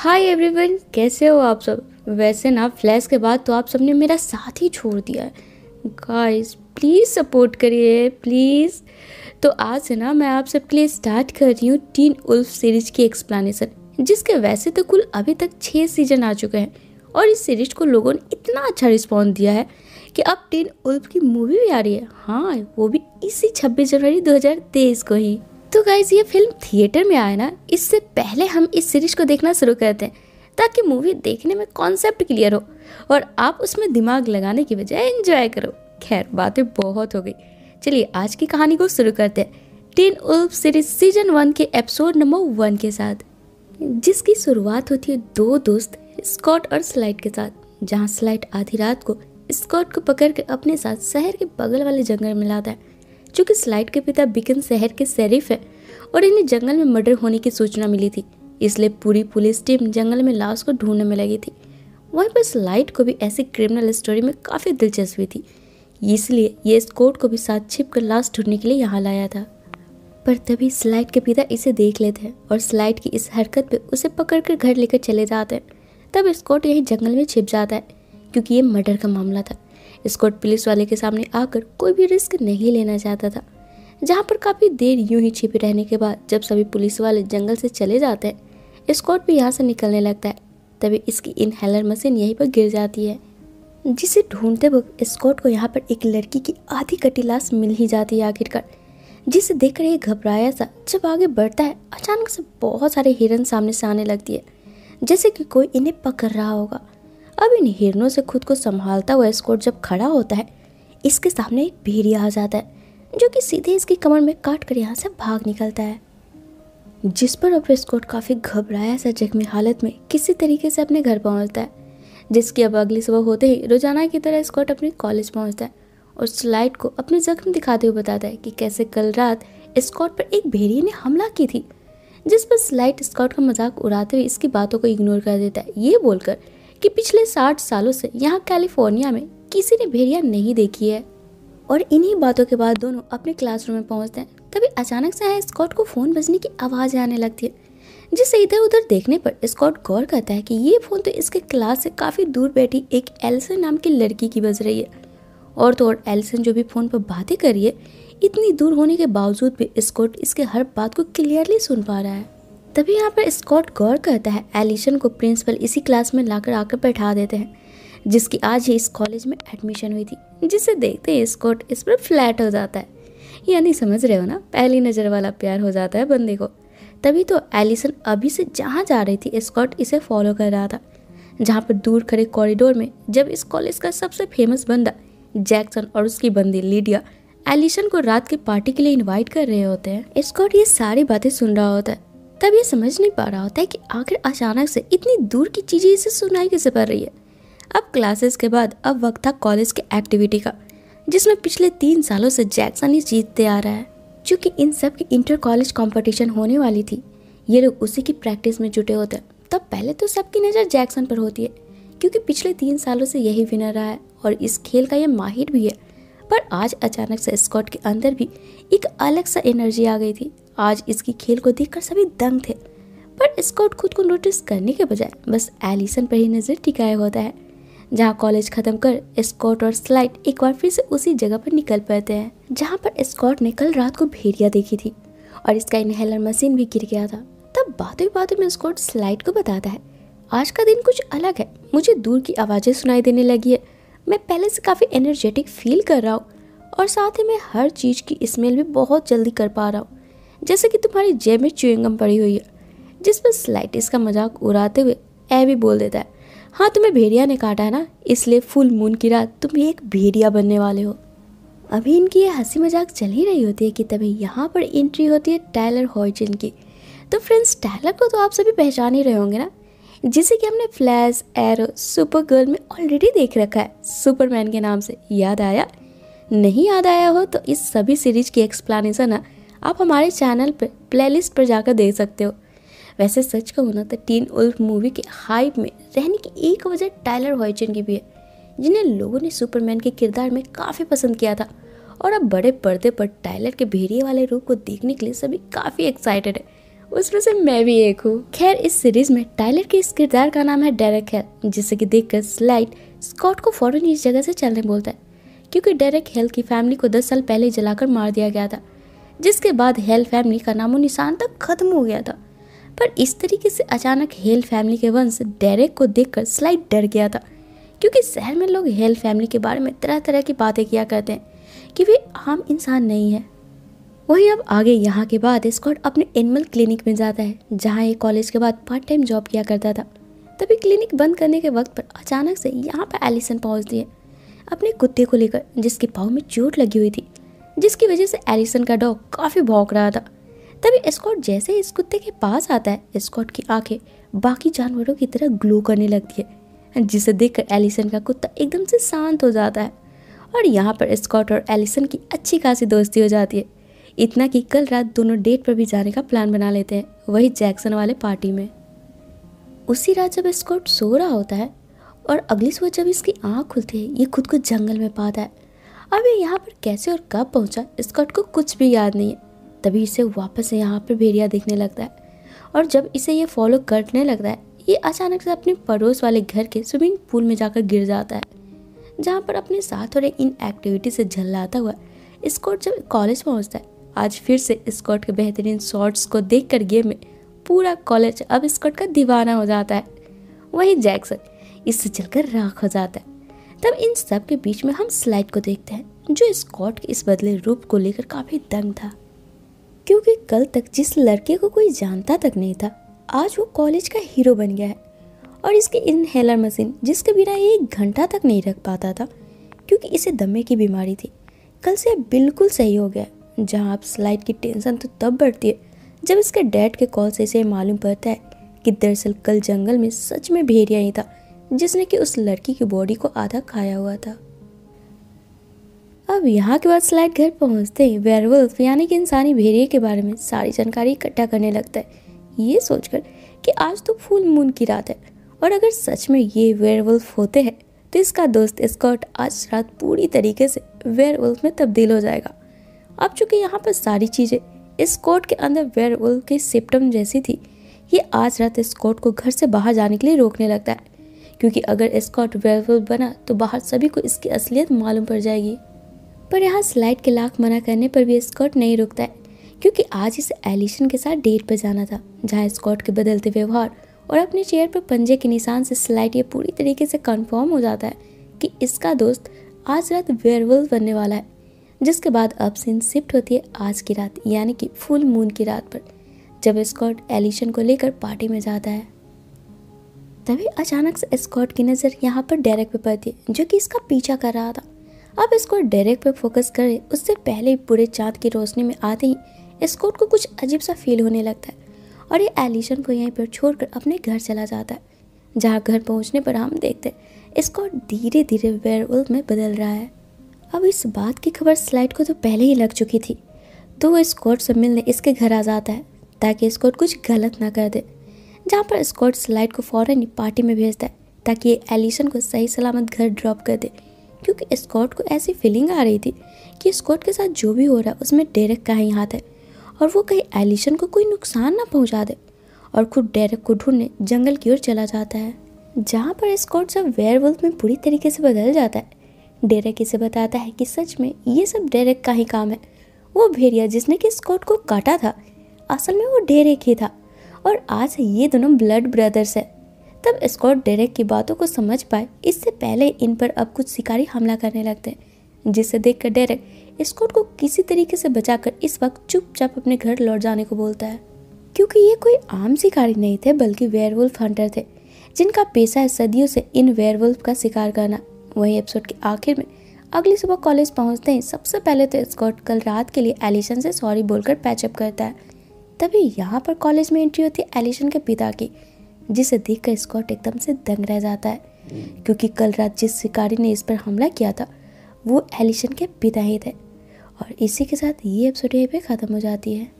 Hi everyone, कैसे हो आप सब। वैसे ना फ्लैश के बाद तो आप सबने मेरा साथ ही छोड़ दिया है। गाइस प्लीज़ सपोर्ट करिए प्लीज़। तो आज से ना मैं आप सबके लिए स्टार्ट कर रही हूँ टीन उल्फ सीरीज की एक्सप्लेनेशन, जिसके वैसे तो कुल अभी तक 6 सीजन आ चुके हैं और इस सीरीज को लोगों ने इतना अच्छा रिस्पॉन्स दिया है कि अब टीन उल्फ की मूवी भी आ रही है। हाँ, वो भी इसी 26 जनवरी 2023 को ही। तो गाइज ये फिल्म थिएटर में आए ना, इससे पहले हम इस सीरीज को देखना शुरू करते हैं ताकि मूवी देखने में कॉन्सेप्ट क्लियर हो और आप उसमें दिमाग लगाने की बजाय एंजॉय करो। खैर बातें बहुत हो गई, चलिए आज की कहानी को शुरू करते हैं टीन उल्फ सीरीज सीजन 1 के एपिसोड नंबर 1 के साथ, जिसकी शुरुआत होती है दो दोस्त स्कॉट और स्लाइड के साथ, जहां स्लाइड आधी रात को स्कॉट को पकड़कर अपने साथ शहर के बगल वाले जंगल में लाता है। चूंकि स्लाइड के पिता बिकन शहर के शेरिफ है और इन्हें जंगल में मर्डर होने की सूचना मिली थी, इसलिए पूरी पुलिस टीम जंगल में लाश को ढूंढने में लगी थी। वहीं पर स्लाइड को भी ऐसी क्रिमिनल स्टोरी में काफ़ी दिलचस्पी थी, इसलिए ये स्कॉट को भी साथ छिपकर लाश ढूंढने के लिए यहाँ लाया था। पर तभी स्लाइड के पिता इसे देख लेते हैं और स्लाइड की इस हरकत पे उसे पकड़कर घर लेकर चले जाते हैं। तब स्कॉट यही जंगल में छिप जाता है क्योंकि ये मर्डर का मामला था। स्कॉट पुलिस वाले के सामने आकर कोई भी रिस्क नहीं लेना चाहता था। जहाँ पर काफ़ी देर यूं ही छिपे रहने के बाद जब सभी पुलिस वाले जंगल से चले जाते हैं, स्कॉट भी यहाँ से निकलने लगता है। तभी इसकी इनहेलर मशीन यहीं पर गिर जाती है, जिसे ढूंढते वक्त स्कॉट को यहाँ पर एक लड़की की आधी कटी लाश मिल ही जाती है आखिरकार, जिसे देखकर ये घबराया सा जब आगे बढ़ता है, अचानक से बहुत सारे हिरन सामने से आने लगती है, जैसे कि कोई इन्हें पकड़ रहा होगा। अब इन हिरनों से खुद को संभालता हुआ स्कॉट जब खड़ा होता है, इसके सामने एक भेड़िया आ जाता है जो कि सीधे इसकी कमर में काट कर यहाँ से भाग निकलता है, जिस पर अब स्कॉट काफ़ी घबराया सा जख्मी हालत में किसी तरीके से अपने घर पहुँचता है। जिसकी अब अगली सुबह होते ही रोजाना की तरह स्कॉट अपने कॉलेज पहुँचता है और स्लाइड को अपने जख्म दिखाते हुए बताता है कि कैसे कल रात स्कॉट पर एक भेड़िए ने हमला की थी, जिस पर स्लाइड स्कॉट का मजाक उड़ाते हुए इसकी बातों को इग्नोर कर देता है, ये बोलकर कि पिछले 60 सालों से यहाँ कैलिफोर्निया में किसी ने भेड़िया नहीं देखी है। और इन्हीं बातों के बाद दोनों अपने क्लासरूम में पहुंचते हैं। तभी अचानक से स्कॉट को फ़ोन बजने की आवाज़ आने लगती है, जिससे इधर उधर देखने पर स्कॉट गौर करता है कि ये फ़ोन तो इसके क्लास से काफ़ी दूर बैठी एक एल्सन नाम की लड़की की बज रही है। और तो और एल्सन जो भी फ़ोन पर बातें कर रही है, इतनी दूर होने के बावजूद भी स्कॉट इसके हर बात को क्लियरली सुन पा रहा है। तभी यहाँ पर स्कॉट गौर करता है एलिसन को प्रिंसिपल इसी क्लास में लाकर आकर बैठा देते हैं, जिसकी आज ही इस कॉलेज में एडमिशन हुई थी, जिसे देखते ही स्कॉट इस पर फ्लैट हो जाता है। यानी समझ रहे हो ना, पहली नज़र वाला प्यार हो जाता है बंदे को। तभी तो एलिसन अभी से जहाँ जा रही थी, स्कॉट इसे फॉलो कर रहा था, जहाँ पर दूर खड़े कॉरिडोर में जब इस कॉलेज का सबसे फेमस बंदा जैक्सन और उसकी बंदी लीडिया एलिसन को रात के पार्टी के लिए इन्वाइट कर रहे होते हैं। स्कॉट ये सारी बातें सुन रहा होता है, तब ये समझ नहीं पा रहा होता है कि आखिर अचानक से इतनी दूर की चीज़ें इसे सुनाई कैसे पड़ रही है। अब क्लासेस के बाद अब वक्त था कॉलेज के एक्टिविटी का, जिसमें पिछले 3 सालों से जैक्सन ही जीतते आ रहा है। चूँकि इन सब की इंटर कॉलेज कंपटीशन होने वाली थी, ये लोग उसी की प्रैक्टिस में जुटे होते हैं। तब पहले तो सबकी नज़र जैक्सन पर होती है, क्योंकि पिछले 3 सालों से यही विनर रहा है और इस खेल का ये माहिर भी है। पर आज अचानक से स्कॉट के अंदर भी एक अलग सा एनर्जी आ गई थी। आज इसकी खेल को देखकर सभी दंग थे, पर स्कॉट खुद को नोटिस करने के बजाय बस एलिसन पर ही नज़र टिकाया होता है, जहाँ कॉलेज खत्म कर स्कॉट और स्लाइड एक बार फिर से उसी जगह पर निकल पड़ते हैं जहाँ पर स्कॉट ने कल रात को भेड़िया देखी थी और इसका इनहेलर मशीन भी गिर गया था। तब बातों बातों में स्कॉट स्लाइड को बताता है, आज का दिन कुछ अलग है, मुझे दूर की आवाज़ें सुनाई देने लगी है, मैं पहले से काफ़ी एनर्जेटिक फील कर रहा हूँ और साथ ही मैं हर चीज़ की स्मेल भी बहुत जल्दी कर पा रहा हूँ, जैसे कि तुम्हारी जेब में च्युइंगम पड़ी हुई है। जिस पर स्लाइड इसका मजाक उड़ाते हुए भी बोल देता है, हाँ तुम्हें भेड़िया ने काटा है ना, इसलिए फुल मून की रात तुम भी एक भेड़िया बनने वाले हो। अभी इनकी ये हंसी मजाक चल ही रही होती है कि तभी यहाँ पर एंट्री होती है टायलर हॉयचन की। तो फ्रेंड्स, टायलर को तो आप सभी पहचान ही रहे होंगे ना, जिसे कि हमने फ्लैश, एरो, सुपर गर्ल में ऑलरेडी देख रखा है सुपरमैन के नाम से। याद आया? नहीं याद आया हो तो इस सभी सीरीज की एक्सप्लेनेशन आप हमारे चैनल पर प्लेलिस्ट पर जाकर देख सकते हो। वैसे सच कहूँ ना तो टीन उल्फ मूवी के हाइप में रहने की एक वजह टायलर हॉयचन की भी है, जिन्हें लोगों ने सुपरमैन के किरदार में काफ़ी पसंद किया था और अब बड़े पर्दे पर टायलर के भेड़िए वाले रूप को देखने के लिए सभी काफ़ी एक्साइटेड है। उसमें से मैं भी एक हूँ। खैर इस सीरीज में टाइलर के इस किरदार का नाम है डेरेक हेल, जिसे कि देखकर स्लाइड स्कॉट को फौरन इस जगह से चलने बोलता है, क्योंकि डेरेक हेल की फैमिली को 10 साल पहले जलाकर मार दिया गया था, जिसके बाद हेल फैमिली का नामो निशान तक खत्म हो गया था। पर इस तरीके से अचानक हेल फैमिली के वंश डेरेक को देखकर स्लाइड डर गया था, क्योंकि शहर में लोग हेल फैमिली के बारे में तरह तरह की बातें किया करते हैं कि वे आम इंसान नहीं है। वही अब आगे यहाँ के बाद स्कॉट अपने एनिमल क्लिनिक में जाता है, जहाँ एक कॉलेज के बाद पार्ट टाइम जॉब किया करता था। तभी क्लिनिक बंद करने के वक्त पर अचानक से यहाँ पर एलिसन पहुँचती है अपने कुत्ते को लेकर, जिसके पाँव में चोट लगी हुई थी, जिसकी वजह से एलिसन का डॉग काफ़ी भौंक रहा था। तभी स्कॉट जैसे इस कुत्ते के पास आता है, स्कॉट की आंखें बाकी जानवरों की तरह ग्लो करने लगती है, जिसे देखकर एलिसन का कुत्ता एकदम से शांत हो जाता है। और यहाँ पर स्कॉट और एलिसन की अच्छी खासी दोस्ती हो जाती है, इतना कि कल रात दोनों डेट पर भी जाने का प्लान बना लेते हैं, वही जैक्सन वाले पार्टी में। उसी रात जब स्कॉट सो रहा होता है और अगली सुबह जब इसकी आँख खुलती है, ये खुद को जंगल में पाता है। अब ये यहाँ पर कैसे और कब पहुँचा स्कॉट को कुछ भी याद नहीं है। तभी इसे वापस से यहाँ पर भेड़िया दिखने लगता है, और जब इसे ये फॉलो करने लगता है, ये अचानक से अपने पड़ोस वाले घर के स्विमिंग पूल में जाकर गिर जाता है, जहाँ पर अपने साथ और इन एक्टिविटी से झल्लाता हुआ स्कॉट जब कॉलेज पहुँचता है। आज फिर से स्कॉट के बेहतरीन शॉट्स को देखकर गेम में पूरा कॉलेज अब स्कॉट का दीवाना हो जाता है। वही जैक्सन इससे चलकर राख हो जाता है। तब इन सब के बीच में हम स्लाइड को देखते हैं, जो स्कॉट के इस बदले रूप को लेकर काफ़ी दंग था, क्योंकि कल तक जिस लड़के को कोई जानता तक नहीं था, आज वो कॉलेज का हीरो बन गया है। और इसकी इनहेलर मशीन, जिसके बिना 1 घंटा तक नहीं रख पाता था क्योंकि इसे दमे की बीमारी थी, कल से बिल्कुल सही हो गया। जहाँ आप स्लाइड की टेंशन तो तब बढ़ती है जब इसके डैड के कॉल से इसे मालूम पड़ता है कि दरअसल कल जंगल में सच में भेड़िया ही था, जिसने कि उस लड़की की बॉडी को आधा खाया हुआ था। अब यहाँ के बाद स्लाइड घर पहुँचते ही वेयरवुल्फ यानी कि इंसानी भेड़िए के बारे में सारी जानकारी इकट्ठा करने लगता है, ये सोचकर कि आज तो फुल मून की रात है, और अगर सच में ये वेयरवुल्फ होते हैं तो इसका दोस्त स्कॉट आज रात पूरी तरीके से वेयरवुल्फ में तब्दील हो जाएगा। अब चूंकि यहाँ पर सारी चीज़ें स्कॉट के अंदर वेयरवुल्फ के सिम्टम जैसी थी, ये आज रात स्कॉट को घर से बाहर जाने के लिए रोकने लगता है, क्योंकि अगर स्कॉट वेयरवुल्फ बना तो बाहर सभी को इसकी असलियत मालूम पड़ जाएगी। पर यहाँ स्लाइड के लाख मना करने पर भी स्कॉट नहीं रुकता है, क्योंकि आज इसे एलिसन के साथ डेट पर जाना था, जहाँ स्कॉट के बदलते व्यवहार और अपने चेयर पर पंजे के निशान से स्लाइड ये पूरी तरीके से कंफर्म हो जाता है कि इसका दोस्त आज रात वेयरवुल्फ बनने वाला है। जिसके बाद अब सीन शिफ्ट होती है आज की रात, यानी कि फुल मून की रात पर, जब स्कॉट एलिसन को लेकर पार्टी में जाता है। तभी अचानक से स्कॉट की नज़र यहाँ पर डेरेक पे पड़ती है, जो कि इसका पीछा कर रहा था। अब स्कॉट डेरेक पे फोकस करे उससे पहले ही पूरे चाँद की रोशनी में आते ही स्कॉट को कुछ अजीब सा फील होने लगता है, और ये एलिसन को यहीं पर छोड़कर अपने घर चला जाता है, जहाँ घर पहुँचने पर हम देखते हैं स्कॉट धीरे धीरे वेयरवुल्फ में बदल रहा है। अब इस बात की खबर स्लाइड को तो पहले ही लग चुकी थी, तो वो स्कॉट से मिलने इसके घर आ जाता है ताकि स्कॉट कुछ गलत ना कर दे, जहाँ पर स्कॉट स्लाइड को फ़ौरन ही पार्टी में भेजता है ताकि ये एलिसन को सही सलामत घर ड्रॉप कर दे, क्योंकि स्कॉट को ऐसी फीलिंग आ रही थी कि स्कॉट के साथ जो भी हो रहा है उसमें डेरेक का ही हाथ है, और वो कहीं एलिसन को कोई नुकसान ना पहुँचा दे, और खुद डेरेक को ढूंढने जंगल की ओर चला जाता है। जहाँ पर स्कॉट जब वेयरवुल्फ में पूरी तरीके से बदल जाता है, डेरेक इसे बताता है कि सच में ये सब डेरेक का ही काम है। वो भेड़िया जिसने कि स्कॉट को काटा था, असल में वो डेरेक ही था, और आज ये दोनों ब्लड ब्रदर्स है। तब स्कॉट डेरेक की बातों को समझ पाए इससे पहले इन पर अब कुछ शिकारी हमला करने लगते हैं, जिसे देखकर डेरेक स्कॉट को किसी तरीके से बचाकर इस वक्त चुपचाप अपने घर लौट जाने को बोलता है, क्योंकि ये कोई आम शिकारी नहीं थे बल्कि वेयरवुल्फ हंटर थे, जिनका पेशा है सदियों से इन वेयरवुल्फ का शिकार करना। वही एपिसोड के आखिर में अगली सुबह कॉलेज पहुंचते हैं सबसे पहले तो स्कॉट कल रात के लिए एलिसन से सॉरी बोलकर पैचअप करता है। तभी यहाँ पर कॉलेज में एंट्री होती है एलिसन के पिता की, जिसे देखकर स्कॉट एकदम से दंग रह जाता है, क्योंकि कल रात जिस शिकारी ने इस पर हमला किया था वो एलिसन के पिता ही थे। और इसी के साथ ये एपिसोड यहीं पे ख़त्म हो जाती है।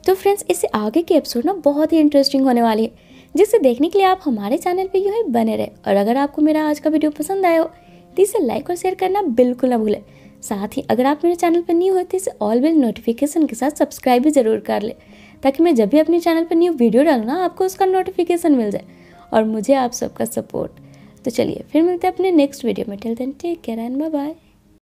तो फ्रेंड्स, इससे आगे की एपिसोड ना बहुत ही इंटरेस्टिंग होने वाली है, जिसे देखने के लिए आप हमारे चैनल पे यूँ ही बने रहे। और अगर आपको मेरा आज का वीडियो पसंद आया हो तो इसे लाइक और शेयर करना बिल्कुल ना भूलें। साथ ही अगर आप मेरे चैनल पर न्यू हो तो इसे ऑल बेल नोटिफिकेशन के साथ सब्सक्राइब भी ज़रूर कर ले, ताकि मैं जब भी अपने चैनल पर न्यू वीडियो डालूँ ना आपको उसका नोटिफिकेशन मिल जाए, और मुझे आप सबका सपोर्ट। तो चलिए फिर मिलते हैं अपने नेक्स्ट वीडियो में। Till then take care and bye bye.